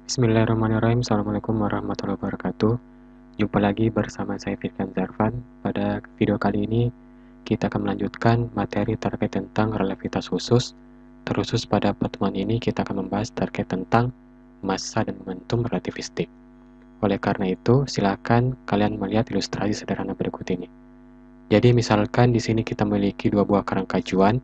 Bismillahirrahmanirrahim. Assalamualaikum warahmatullahi wabarakatuh. Jumpa lagi bersama saya Firkan Zarfan. Pada video kali ini kita akan melanjutkan materi terkait tentang relativitas khusus. Terkhusus pada pertemuan ini kita akan membahas terkait tentang massa dan momentum relativistik. Oleh karena itu, silakan kalian melihat ilustrasi sederhana berikut ini. Jadi misalkan di sini kita memiliki dua buah kerangka acuan,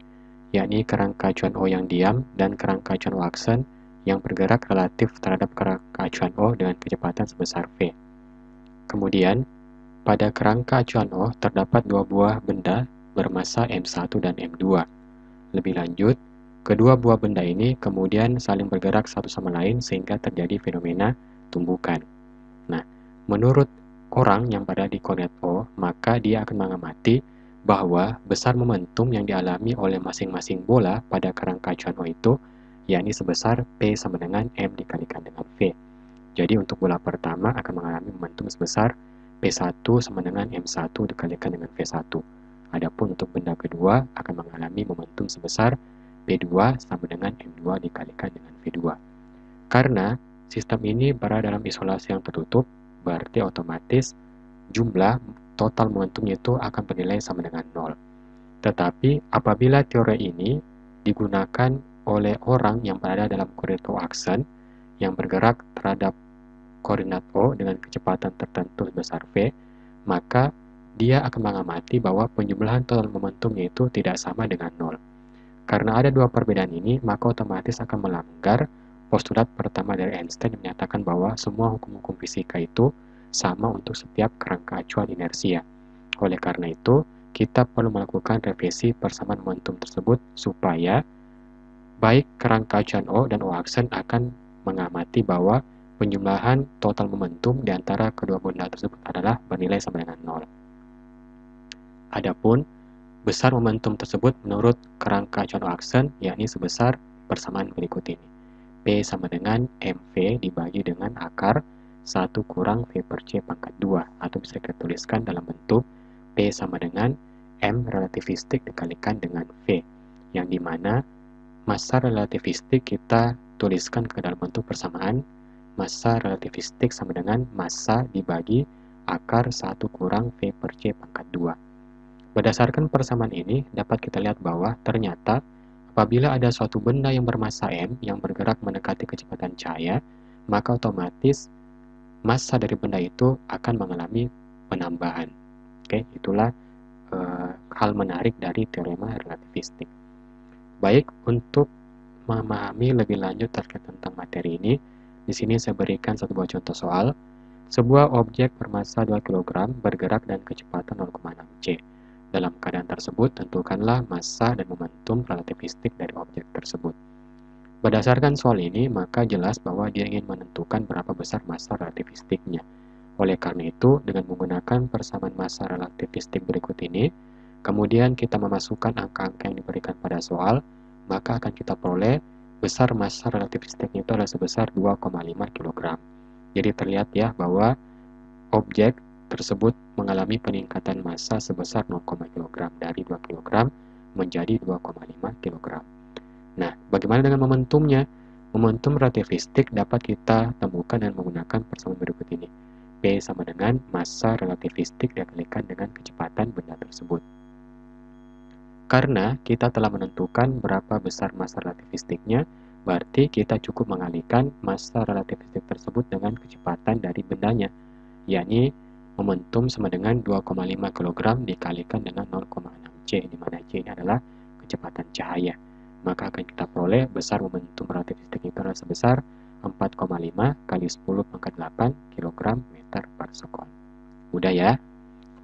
yakni kerangka acuan O yang diam dan kerangka acuan O aksen yang bergerak relatif terhadap kerangka acuan O dengan kecepatan sebesar v. Kemudian, pada kerangka acuan O terdapat dua buah benda bermassa m1 dan m2. Lebih lanjut, kedua buah benda ini kemudian saling bergerak satu sama lain sehingga terjadi fenomena tumbukan. Nah, menurut orang yang berada di koordinat O, maka dia akan mengamati bahwa besar momentum yang dialami oleh masing-masing bola pada kerangka acuan O itu, yakni sebesar P sama dengan M dikalikan dengan V. Jadi untuk bola pertama akan mengalami momentum sebesar P1 sama dengan M1 dikalikan dengan V1. Adapun untuk benda kedua akan mengalami momentum sebesar P2 sama dengan M2 dikalikan dengan V2. Karena sistem ini berada dalam isolasi yang tertutup, berarti otomatis jumlah total momentumnya itu akan bernilai sama dengan 0. Tetapi apabila teori ini digunakan oleh orang yang berada dalam koordinat O aksen yang bergerak terhadap koordinat O dengan kecepatan tertentu sebesar V, maka dia akan mengamati bahwa penjumlahan total momentumnya itu tidak sama dengan 0. Karena ada dua perbedaan ini, maka otomatis akan melanggar postulat pertama dari Einstein yang menyatakan bahwa semua hukum-hukum fisika itu sama untuk setiap kerangka acuan inersia. Oleh karena itu, kita perlu melakukan revisi persamaan momentum tersebut supaya baik kerangka acuan O dan O aksen akan mengamati bahwa penjumlahan total momentum di antara kedua benda tersebut adalah bernilai sama dengan 0. Adapun besar momentum tersebut menurut kerangka acuan O aksen yakni sebesar persamaan berikut ini. P sama dengan MV dibagi dengan akar 1 kurang V per C pangkat 2, atau bisa kita tuliskan dalam bentuk P sama dengan M relativistik dikalikan dengan V, yang dimana massa relativistik kita tuliskan ke dalam bentuk persamaan massa relativistik sama dengan massa dibagi akar 1 kurang V per C pangkat 2. Berdasarkan persamaan ini, dapat kita lihat bahwa ternyata apabila ada suatu benda yang bermassa M yang bergerak mendekati kecepatan cahaya, maka otomatis massa dari benda itu akan mengalami penambahan. Oke, itulah hal menarik dari teorema relativistik. Baik, untuk memahami lebih lanjut terkait tentang materi ini, di sini saya berikan satu buah contoh soal. Sebuah objek bermassa 2 kg bergerak dengan kecepatan 0,6 c. Dalam keadaan tersebut, tentukanlah massa dan momentum relativistik dari objek tersebut. Berdasarkan soal ini, maka jelas bahwa dia ingin menentukan berapa besar massa relativistiknya. Oleh karena itu, dengan menggunakan persamaan massa relativistik berikut ini, kemudian kita memasukkan angka-angka yang diberikan pada soal, maka akan kita peroleh besar massa relativistiknya itu adalah sebesar 2,5 kg. Jadi terlihat ya bahwa objek tersebut mengalami peningkatan massa sebesar 0, kg dari 2 kg menjadi 2,5 kg. Nah, bagaimana dengan momentumnya? Momentum relativistik dapat kita temukan dengan menggunakan persamaan berikut ini. P sama dengan massa relativistik dikalikan dengan kecepatan benda tersebut. Karena kita telah menentukan berapa besar massa relativistiknya, berarti kita cukup mengalihkan massa relativistik tersebut dengan kecepatan dari bendanya, yakni momentum sama dengan 2,5 kg dikalikan dengan 0,6 c, di mana c ini adalah kecepatan cahaya. Maka akan kita peroleh besar momentum relativistik itu adalah sebesar 4,5 kali 10 pangkat 8 kg meter per sekon. Udah ya?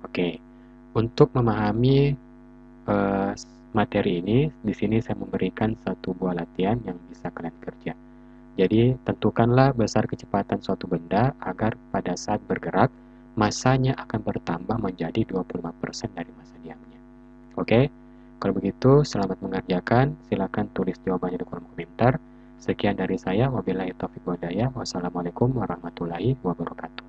Oke. Untuk memahami materi ini, di sini saya memberikan satu buah latihan yang bisa kalian kerja. Jadi, tentukanlah besar kecepatan suatu benda agar pada saat bergerak, massanya akan bertambah menjadi 25% dari massa diamnya. Oke? Kalau begitu, selamat mengerjakan. Silakan tulis jawabannya di kolom komentar. Sekian dari saya. Wabillahi taufiq wal hidayah. Wassalamualaikum warahmatullahi wabarakatuh.